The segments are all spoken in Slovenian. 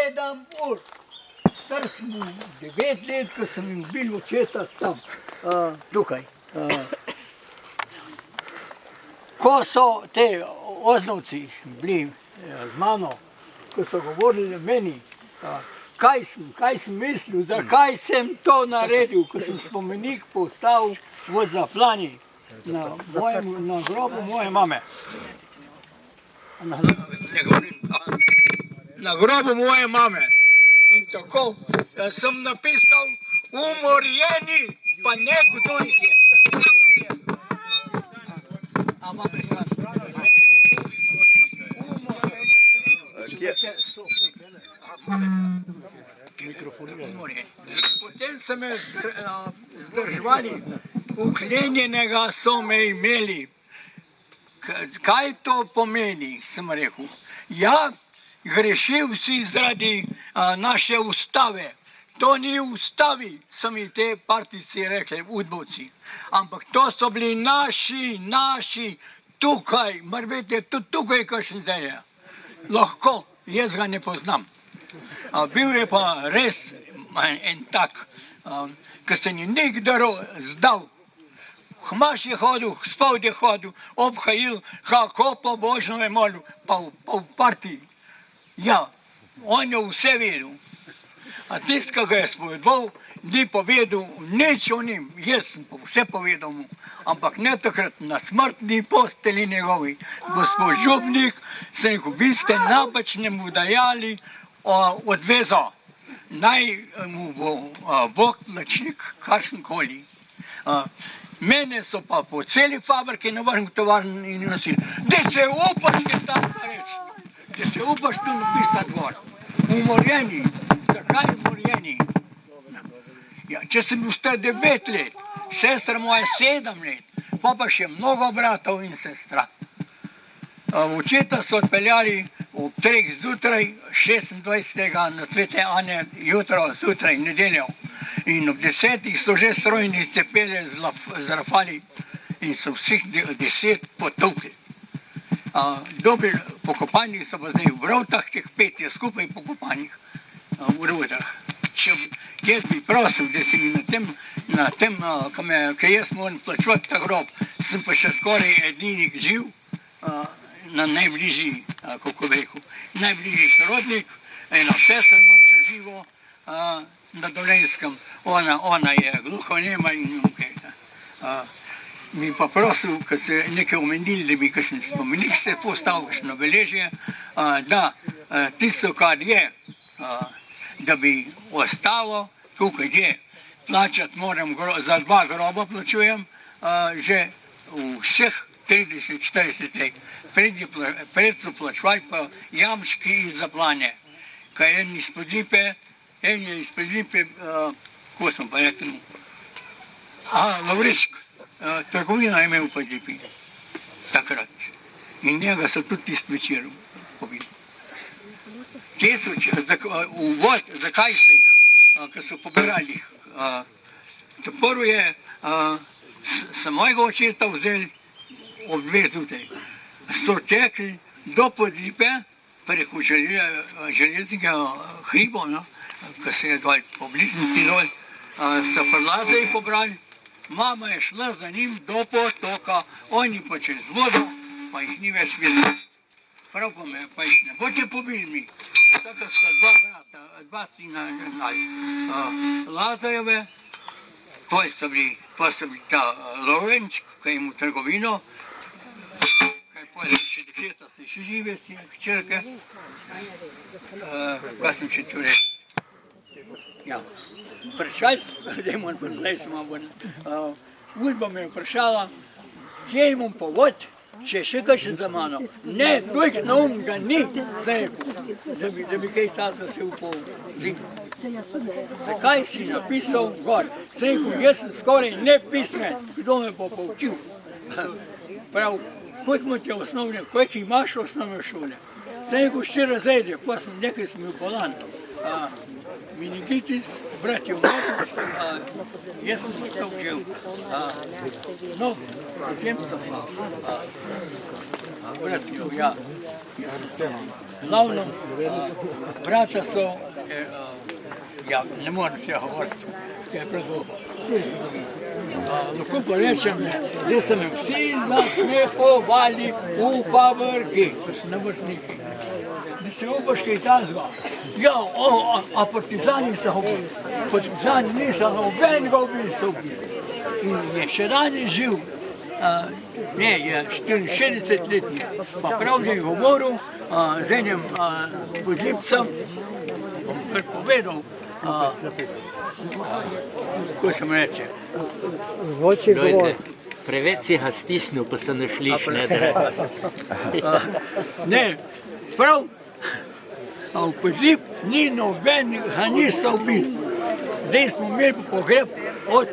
7 ur. Star sem 9 let, ko sem jim bil očeta tam, tukaj. Ko so te oznovci bili z mano, ko so govorili meni, kaj sem mislil, zakaj sem to naredil, ko sem spomenik postavil v Zaplani na grobu moje mame. Na grobu moje mame. In tako sem napisal umorjeni, pa ne kdo jih je. A mame stran. Potem so me zdržvali, uklenjenega so me imeli. Kaj to pomeni, sem rekel. Ja, grešil si zaradi naše ustave. To ni v ustavi, so mi te partijci rekli, udbovci. Ampak to so bili naši, tukaj, morbite, tudi tukaj, kakšen zdaj je. Lahko, jaz ga ne poznam. Bil je pa res en tak, ki se ni nikdar zdal. Hmaš je hodil, spod je hodil, obhajil, kako po Božno je molil, pa v partiji. Ja, on je vse vedel. A tist, ki ga je spovedoval, ni povedal nič o njim. Jaz sem vse povedal mu, ampak ne takrat na smrtni posteli njegovi. Gospod župnik, sem rekel, vi ste napačnemu dajali odvezo. Naj mu bo Bog plačnik karšenkoli. Mene so pa po celi fabriki na vrhu tovarni nosili. Da se upaš je tako reči. Da se upaš tu napisati gor. Umorjeni. Zakaj umorjeni? Ja, če sem bil star 9 let, sestra moja 7 let, pa še mnogo bratov in sestra. Očeta so odpeljali ob 3 zjutraj, 26. na Svete Ane, jutro zjutraj, nedeljo. In ob 10 so že strojni cepele z rafali in so vseh 10 potopili. Dobili pokopani so pa zdaj v Rovtah, teh 5 je skupaj pokopanih v Rovtah. Jaz bi prosil, da si mi na tem, ki jaz moram plačevati ta grob, sem pa še skoraj edinik živ, na najbližji, kako bi rekel, najbližji sorodnik, eno sestro imam še živo na Dolenjskem, ona je gluhonema in nekaj. Mi pa prosil, ko se nekaj omenili, da bi kakšen spomenik se postavil, kakšno obeležje, da tisto, kar je, da bi ostalo tukaj je. Plačati moram, za 2 groba plačujem, že vseh 30-40 let. Pred so plačevali pa jamški iz Zaplane, kaj en je izpod Lipe, ko sem pa rekel, Lavričk, trgovina je imel pa Lipi, takrat. In njega so tudi tist večer pobili. Uvod, zakaj ste jih, ko so pobirali jih. Prvo je, sa mojega očeta vzeli ob 2 zjutraj. So tekli do Podlipe, preko železnika hribov, ko se je dol po bližnici dol, so prlazaj pobrali, mama je šla za njim do potoka, oni pa čez vodo, pa jih ni več videli. Prav pa me, pa jih ne boste pobili mi. Tako sta 2 brata, 2 sina Lazarjeve, pa so bili ta Lorenč, ki je imel trgovino, kaj pa je še dekleta, ste še žive, hčerke. Kaj sem še tu rekel? Ja, vprašali, da imam zdaj smo, Udba me je vprašala, kje imam povod, če še kaj še za mano. Ne, dojk na ga ni, sem rekel, da bi kaj tasa se upal živeti. Zakaj si napisal gor? Sem rekel, jaz sem skoraj nepismen, kdo me bo poučil. Prav, koliko smo te osnovne, koliko imaš osnovne šole? Sem rekel, 4 razrede, pa sem nekaj sem bil bolan. Meningitis, brat je umrl, jaz sem postal živ. No, potem sem brat je, ja, jaz sem glavno, braća so, ja ne moram še govoriti, ker je predolgo. Lahko pa rečem, da so me vsi zasmehovali v fabriki, na vršniki. Da se upaš kaj tazva. Ja, a partizani so ubili. Partizani niso nobenega ubili, so ubili. In je še danes živ. Ne, je 64-letni, pa pravdi je govoril z enim podljubcem, bom kar povedal, kako se mu reče. Preveč si ga stisnil, pa se ne šliš, ne Ne, prav, v podljub ni nobenega niso ubili. Zdaj smo imeli pogreb od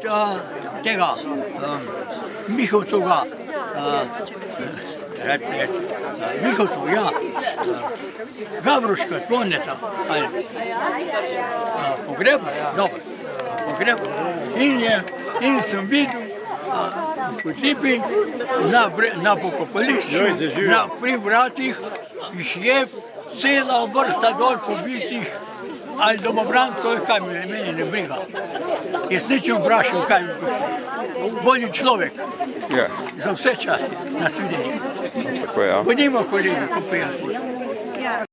tega Mihovcova, Mihovcov, ja, Gavroška, spomnite, pogreb, dobro, pogreb. In sem videl podlipi na pokopališču, pri vratih, jih je cela vrsta dol pobitih, ali domobrancov, kaj meni ne briga. Jaz ničem vprašal, kaj mi piše. Bolji človek, za vse časti, na svidenje. Bodimo kolegi, po prijatelju.